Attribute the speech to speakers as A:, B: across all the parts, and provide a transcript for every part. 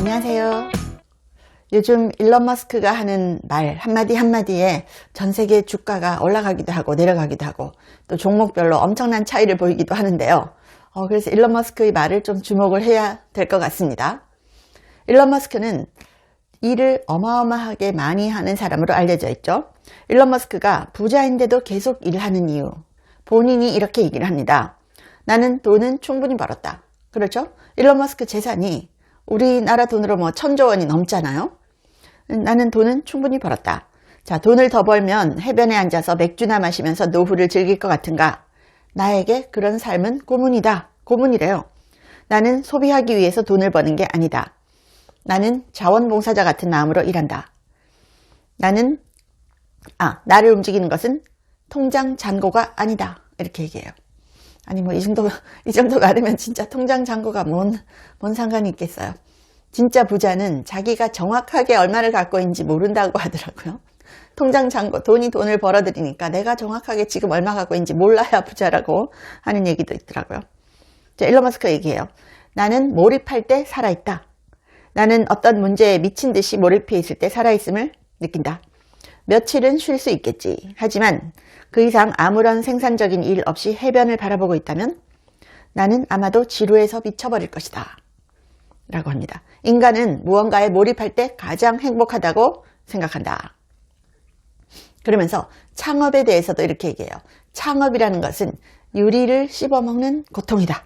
A: 안녕하세요. 요즘 일론 머스크가 하는 말 한마디 한마디에 전 세계 주가가 올라가기도 하고 내려가기도 하고 또 종목별로 엄청난 차이를 보이기도 하는데요. 그래서 일론 머스크의 말을 좀 주목을 해야 될 것 같습니다. 일론 머스크는 일을 어마어마하게 많이 하는 사람으로 알려져 있죠. 일론 머스크가 부자인데도 계속 일을 하는 이유, 본인이 이렇게 얘기를 합니다. 나는 돈은 충분히 벌었다. 그렇죠? 일론 머스크 재산이 우리나라 돈으로 1000조 원이 넘잖아요. 나는 돈은 충분히 벌었다. 자, 돈을 더 벌면 해변에 앉아서 맥주나 마시면서 노후를 즐길 것 같은가? 나에게 그런 삶은 고문이다. 고문이래요. 나는 소비하기 위해서 돈을 버는 게 아니다. 나는 자원봉사자 같은 마음으로 일한다. 나를 움직이는 것은 통장 잔고가 아니다. 이렇게 얘기해요. 아니 이 정도 많으면 진짜 통장 잔고가 뭔 상관이 있겠어요. 진짜 부자는 자기가 정확하게 얼마를 갖고 있는지 모른다고 하더라고요. 통장 잔고, 돈을 벌어들이니까 내가 정확하게 지금 얼마 갖고 있는지 몰라야 부자라고 하는 얘기도 있더라고요. 자, 일론 머스크가 얘기해요. 나는 몰입할 때 살아있다. 나는 어떤 문제에 미친 듯이 몰입해 있을 때 살아있음을 느낀다. 며칠은 쉴 수 있겠지. 하지만 그 이상 아무런 생산적인 일 없이 해변을 바라보고 있다면 나는 아마도 지루해서 미쳐버릴 것이다. 라고 합니다. 인간은 무언가에 몰입할 때 가장 행복하다고 생각한다. 그러면서 창업에 대해서도 이렇게 얘기해요. 창업이라는 것은 유리를 씹어먹는 고통이다.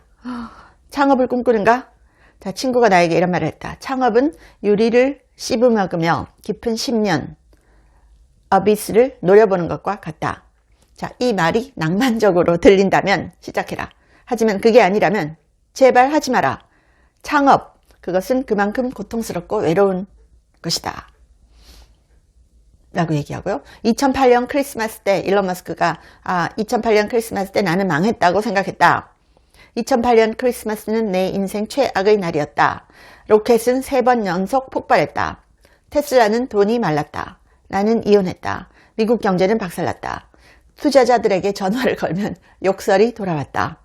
A: 창업을 꿈꾸는가? 자, 친구가 나에게 이런 말을 했다. 창업은 유리를 씹어먹으며 깊은 10년 어비스를 노려보는 것과 같다. 자, 이 말이 낭만적으로 들린다면 시작해라. 하지만 그게 아니라면 제발 하지 마라. 창업, 그것은 그만큼 고통스럽고 외로운 것이다. 라고 얘기하고요. 2008년 크리스마스 때 일론 머스크가 2008년 크리스마스 때 나는 망했다고 생각했다. 2008년 크리스마스는 내 인생 최악의 날이었다. 로켓은 3번 연속 폭발했다. 테슬라는 돈이 말랐다. 나는 이혼했다. 미국 경제는 박살났다. 투자자들에게 전화를 걸면 욕설이 돌아왔다.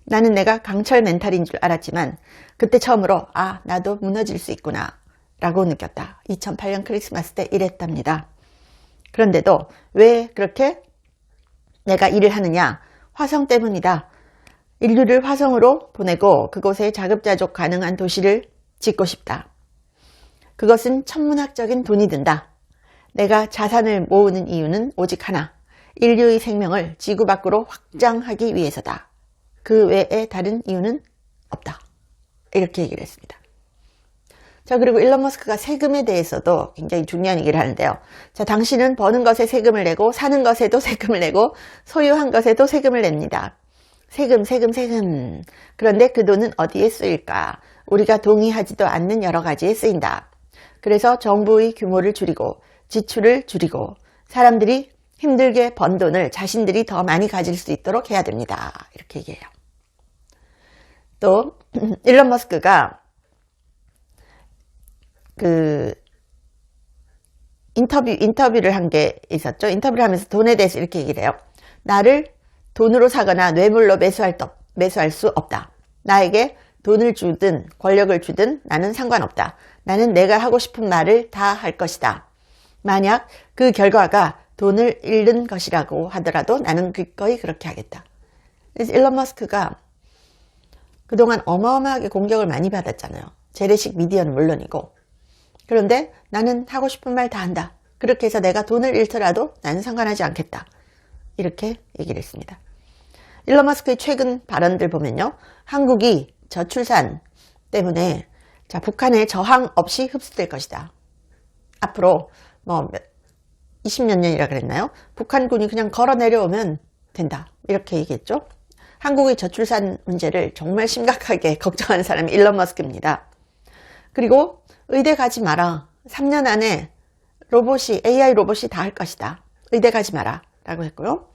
A: 나는 내가 강철 멘탈인 줄 알았지만 그때 처음으로 나도 무너질 수 있구나 라고 느꼈다. 2008년 크리스마스 때 이랬답니다. 그런데도 왜 그렇게 내가 일을 하느냐? 화성 때문이다. 인류를 화성으로 보내고 그곳에 자급자족 가능한 도시를 짓고 싶다. 그것은 천문학적인 돈이 든다. 내가 자산을 모으는 이유는 오직 하나. 인류의 생명을 지구 밖으로 확장하기 위해서다. 그 외에 다른 이유는 없다. 이렇게 얘기를 했습니다. 자, 그리고 일론 머스크가 세금에 대해서도 굉장히 중요한 얘기를 하는데요. 자, 당신은 버는 것에 세금을 내고 사는 것에도 세금을 내고 소유한 것에도 세금을 냅니다. 세금. 그런데 그 돈은 어디에 쓰일까? 우리가 동의하지도 않는 여러 가지에 쓰인다. 그래서 정부의 규모를 줄이고 지출을 줄이고 사람들이 힘들게 번 돈을 자신들이 더 많이 가질 수 있도록 해야 됩니다. 이렇게 얘기해요. 또 일론 머스크가 인터뷰를 한 게 있었죠. 인터뷰를 하면서 돈에 대해서 이렇게 얘기를 해요. 나를 돈으로 사거나 뇌물로 매수할 수 없다. 나에게 돈을 주든 권력을 주든 나는 상관없다. 나는 내가 하고 싶은 말을 다 할 것이다. 만약 그 결과가 돈을 잃는 것이라고 하더라도 나는 기꺼이 그렇게 하겠다. 그래서 일론 머스크가 그동안 어마어마하게 공격을 많이 받았잖아요. 재래식 미디어는 물론이고. 그런데 나는 하고 싶은 말 다 한다. 그렇게 해서 내가 돈을 잃더라도 나는 상관하지 않겠다. 이렇게 얘기를 했습니다. 일론 머스크의 최근 발언들 보면요. 한국이 저출산 때문에 북한의 저항 없이 흡수될 것이다. 앞으로 20몇 년이라 그랬나요? 북한군이 그냥 걸어 내려오면 된다. 이렇게 얘기했죠. 한국의 저출산 문제를 정말 심각하게 걱정하는 사람이 일론 머스크입니다. 그리고 의대 가지 마라. 3년 안에 AI 로봇이 다 할 것이다. 의대 가지 마라. 라고 했고요.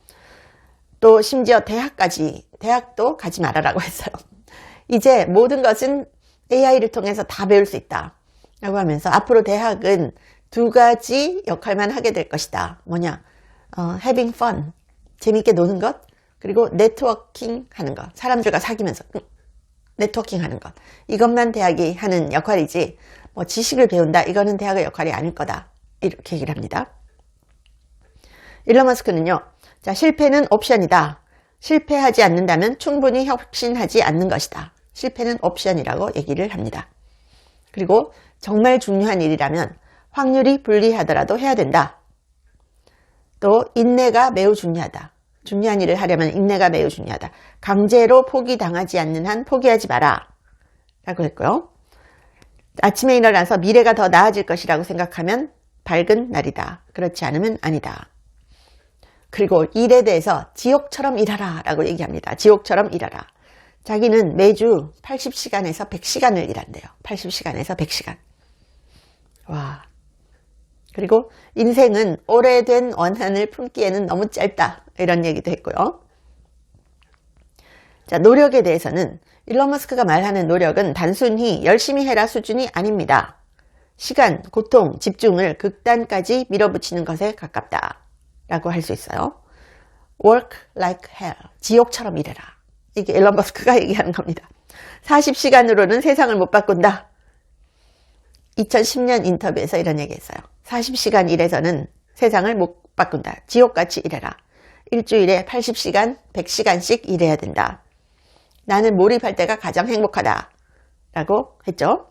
A: 또 심지어 대학도 가지 마라라고 했어요. 이제 모든 것은 AI를 통해서 다 배울 수 있다. 라고 하면서 앞으로 대학은 2가지 역할만 하게 될 것이다. 뭐냐? having fun. 재밌게 노는 것. 그리고 네트워킹 하는 것. 사람들과 사귀면서. 네트워킹 하는 것. 이것만 대학이 하는 역할이지 뭐 지식을 배운다. 이거는 대학의 역할이 아닐 거다. 이렇게 얘기를 합니다. 일론 머스크는요. 자, 실패는 옵션이다. 실패하지 않는다면 충분히 혁신하지 않는 것이다. 실패는 옵션이라고 얘기를 합니다. 그리고 정말 중요한 일이라면 확률이 불리하더라도 해야 된다. 또 인내가 매우 중요하다. 중요한 일을 하려면 인내가 매우 중요하다. 강제로 포기당하지 않는 한 포기하지 마라. 라고 했고요. 아침에 일어나서 미래가 더 나아질 것이라고 생각하면 밝은 날이다. 그렇지 않으면 아니다. 그리고 일에 대해서 지옥처럼 일하라 라고 얘기합니다. 지옥처럼 일하라. 자기는 매주 80시간에서 100시간을 일한대요. 80시간에서 100시간. 와. 그리고 인생은 오래된 원한을 품기에는 너무 짧다. 이런 얘기도 했고요. 자, 노력에 대해서는 일론 머스크가 말하는 노력은 단순히 열심히 해라 수준이 아닙니다. 시간, 고통, 집중을 극단까지 밀어붙이는 것에 가깝다. 라고 할 수 있어요. Work like hell. 지옥처럼 일해라. 이게 일론 머스크가 얘기하는 겁니다. 40시간으로는 세상을 못 바꾼다. 2010년 인터뷰에서 이런 얘기 했어요. 40시간 일해서는 세상을 못 바꾼다. 지옥같이 일해라. 일주일에 80시간, 100시간씩 일해야 된다. 나는 몰입할 때가 가장 행복하다. 라고 했죠.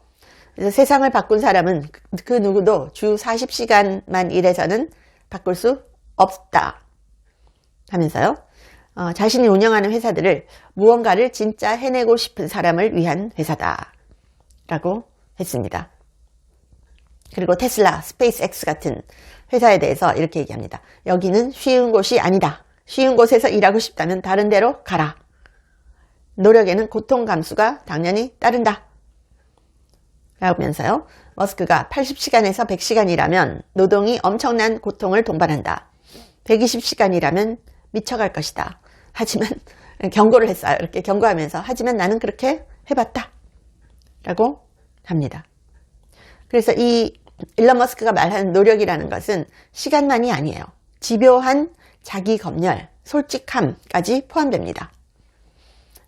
A: 그래서 세상을 바꾼 사람은 그 누구도 주 40시간만 일해서는 바꿀 수 없다. 하면서요. 자신이 운영하는 회사들을 무언가를 진짜 해내고 싶은 사람을 위한 회사다. 라고 했습니다. 그리고 테슬라, 스페이스X 같은 회사에 대해서 이렇게 얘기합니다. 여기는 쉬운 곳이 아니다. 쉬운 곳에서 일하고 싶다면 다른 데로 가라. 노력에는 고통 감수가 당연히 따른다. 라면서요. 머스크가 80시간에서 100시간이라면 노동이 엄청난 고통을 동반한다. 120시간이라면 미쳐갈 것이다. 하지만 경고를 했어요. 이렇게 경고하면서 하지만 나는 그렇게 해봤다. 라고 합니다. 그래서 이 일론 머스크가 말하는 노력이라는 것은 시간만이 아니에요. 집요한 자기 검열, 솔직함까지 포함됩니다.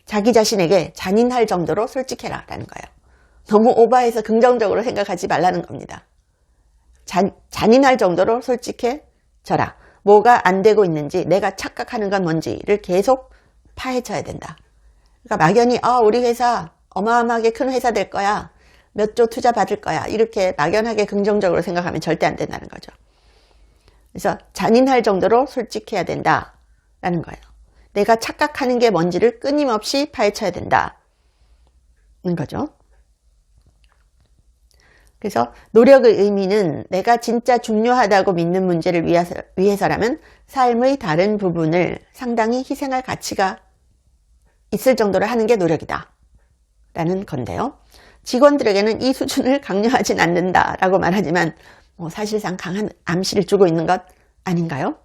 A: 자기 자신에게 잔인할 정도로 솔직해라 라는 거예요. 너무 오버해서 긍정적으로 생각하지 말라는 겁니다. 잔인할 정도로 솔직해져라. 뭐가 안 되고 있는지, 내가 착각하는 건 뭔지를 계속 파헤쳐야 된다. 그러니까 막연히 우리 회사 어마어마하게 큰 회사 될 거야. 몇 조 투자 받을 거야. 이렇게 막연하게 긍정적으로 생각하면 절대 안 된다는 거죠. 그래서 잔인할 정도로 솔직해야 된다라는 거예요. 내가 착각하는 게 뭔지를 끊임없이 파헤쳐야 된다는 거죠. 그래서 노력의 의미는 내가 진짜 중요하다고 믿는 문제를 위해서라면 삶의 다른 부분을 상당히 희생할 가치가 있을 정도로 하는 게 노력이다 라는 건데요. 직원들에게는 이 수준을 강요하진 않는다라고 말하지만 사실상 강한 암시를 주고 있는 것 아닌가요?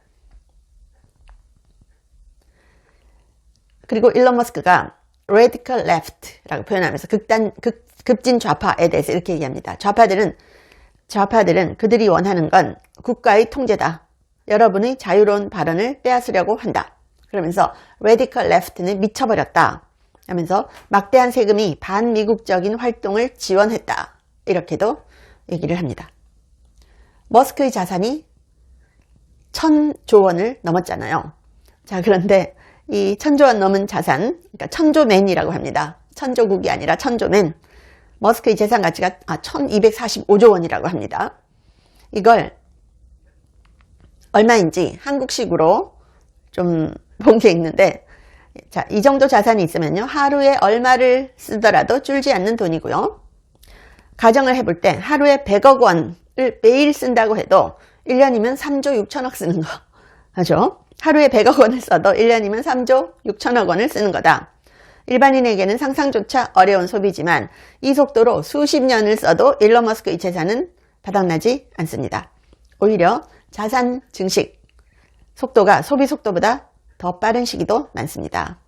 A: 그리고 일론 머스크가 radical left라고 표현하면서 급진 좌파에 대해서 이렇게 얘기합니다. 좌파들은 그들이 원하는 건 국가의 통제다. 여러분의 자유로운 발언을 빼앗으려고 한다. 그러면서 radical left는 미쳐버렸다. 하면서 막대한 세금이 반미국적인 활동을 지원했다. 이렇게도 얘기를 합니다. 머스크의 자산이 1,000조 원을 넘었잖아요. 자, 그런데 이 1,000조 원 넘은 자산, 그러니까 1,000조맨이라고 합니다. 1,000조국이 아니라 1,000조맨. 머스크의 재산 가치가 1,245조 원이라고 합니다. 이걸 얼마인지 한국식으로 좀 본 게 있는데, 자, 이 정도 자산이 있으면요, 하루에 얼마를 쓰더라도 줄지 않는 돈이고요. 가정을 해볼 때 하루에 100억 원을 매일 쓴다고 해도 1년이면 3조 6천억 쓰는 거 하죠. 하루에 100억 원을 써도 1년이면 3조 6천억 원을 쓰는 거다. 일반인에게는 상상조차 어려운 소비지만 이 속도로 수십 년을 써도 일론 머스크의 재산은 바닥나지 않습니다. 오히려 자산 증식 속도가 소비 속도보다 더 빠른 시기도 많습니다.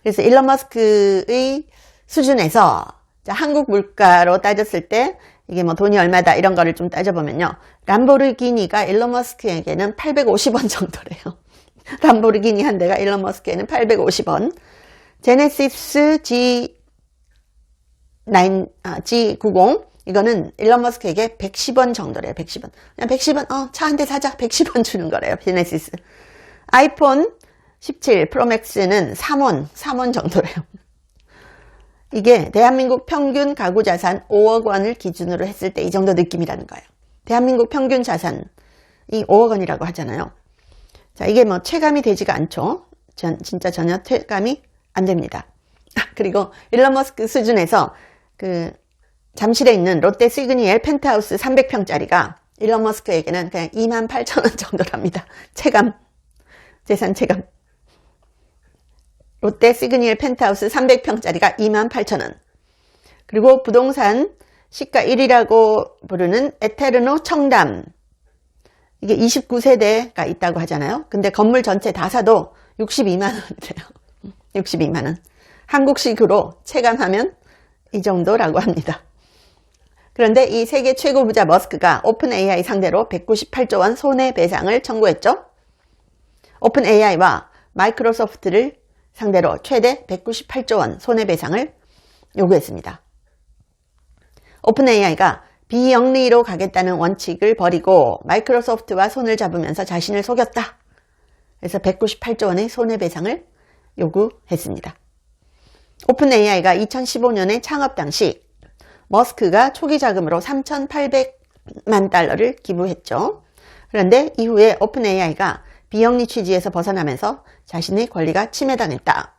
A: 그래서 일론 머스크의 수준에서 한국 물가로 따졌을 때 이게 뭐 돈이 얼마다 이런 거를 좀 따져보면요. 람보르기니가 일론 머스크에게는 850원 정도래요. 람보르기니 한 대가 일론 머스크에는 850원. 제네시스 G90 이거는 일론 머스크에게 110원 정도래요. 110원. 그냥 110원, 차 한 대 사자. 110원 주는 거래요. 제네시스. 아이폰 17 프로맥스는 3원 정도래요. 이게 대한민국 평균 가구 자산 5억 원을 기준으로 했을 때 이 정도 느낌이라는 거예요. 대한민국 평균 자산이 5억 원이라고 하잖아요. 자, 이게 뭐 체감이 되지가 않죠. 진짜 전혀 체감이 안 됩니다. 그리고 일론 머스크 수준에서 그 잠실에 있는 롯데 시그니엘 펜트하우스 300평짜리가 일론 머스크에게는 그냥 28,000원 정도랍니다. 체감, 재산 체감. 롯데 시그니엘 펜트하우스 300평짜리가 28,000원. 그리고 부동산 시가 1위라고 부르는 에테르노 청담. 이게 29세대가 있다고 하잖아요. 근데 건물 전체 다 사도 62만 원이래요. 62만 원. 한국식으로 체감하면 이 정도라고 합니다. 그런데 이 세계 최고 부자 머스크가 오픈 AI 상대로 198조 원 손해배상을 청구했죠. 오픈 AI와 마이크로소프트를 상대로 최대 198조 원 손해배상을 요구했습니다. 오픈 AI가 비영리로 가겠다는 원칙을 버리고 마이크로소프트와 손을 잡으면서 자신을 속였다. 그래서 198조 원의 손해배상을 요구했습니다. 오픈 AI가 2015년에 창업 당시 머스크가 초기 자금으로 3,800만 달러를 기부했죠. 그런데 이후에 오픈 AI가 비영리 취지에서 벗어나면서 자신의 권리가 침해당했다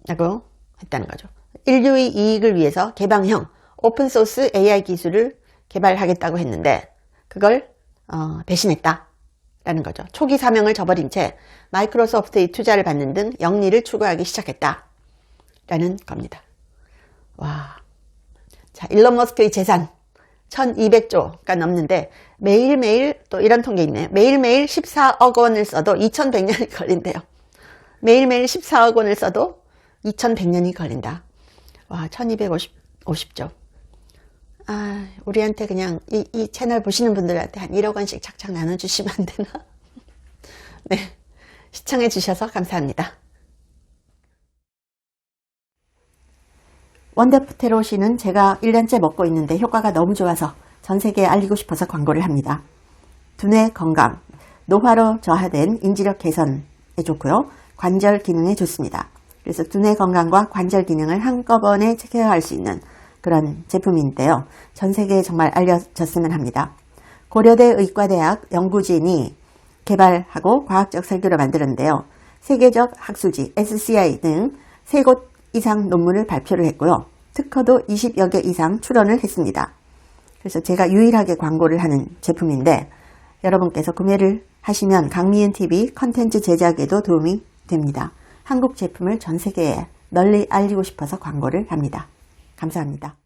A: 라고 했다는 거죠. 인류의 이익을 위해서 개방형 오픈소스 AI 기술을 개발하겠다고 했는데 그걸 배신했다 라는 거죠. 초기 사명을 저버린 채 마이크로소프트의 투자를 받는 등 영리를 추구하기 시작했다 라는 겁니다. 와, 자, 일론 머스크의 재산 1200조가 넘는데 매일매일 또 이런 통계 있네요. 매일매일 14억 원을 써도 2100년이 걸린대요. 매일매일 14억 원을 써도 2100년이 걸린다. 와, 1250조. 아, 우리한테 그냥 이 채널 보시는 분들한테 한 1억 원씩 착착 나눠주시면 안 되나? 네, 시청해 주셔서 감사합니다. 원더푸테로시는 제가 1년째 먹고 있는데 효과가 너무 좋아서 전 세계에 알리고 싶어서 광고를 합니다. 두뇌 건강, 노화로 저하된 인지력 개선에 좋고요. 관절 기능에 좋습니다. 그래서 두뇌 건강과 관절 기능을 한꺼번에 케어할 수 있는 그런 제품인데요. 전 세계에 정말 알려졌으면 합니다. 고려대 의과대학 연구진이 개발하고 과학적 설계로 만들었는데요. 세계적 학술지 SCI 등 3곳 이상 논문을 발표를 했고요. 특허도 20여 개 이상 출원을 했습니다. 그래서 제가 유일하게 광고를 하는 제품인데 여러분께서 구매를 하시면 강미은TV 컨텐츠 제작에도 도움이 됩니다. 한국 제품을 전 세계에 널리 알리고 싶어서 광고를 합니다. 감사합니다.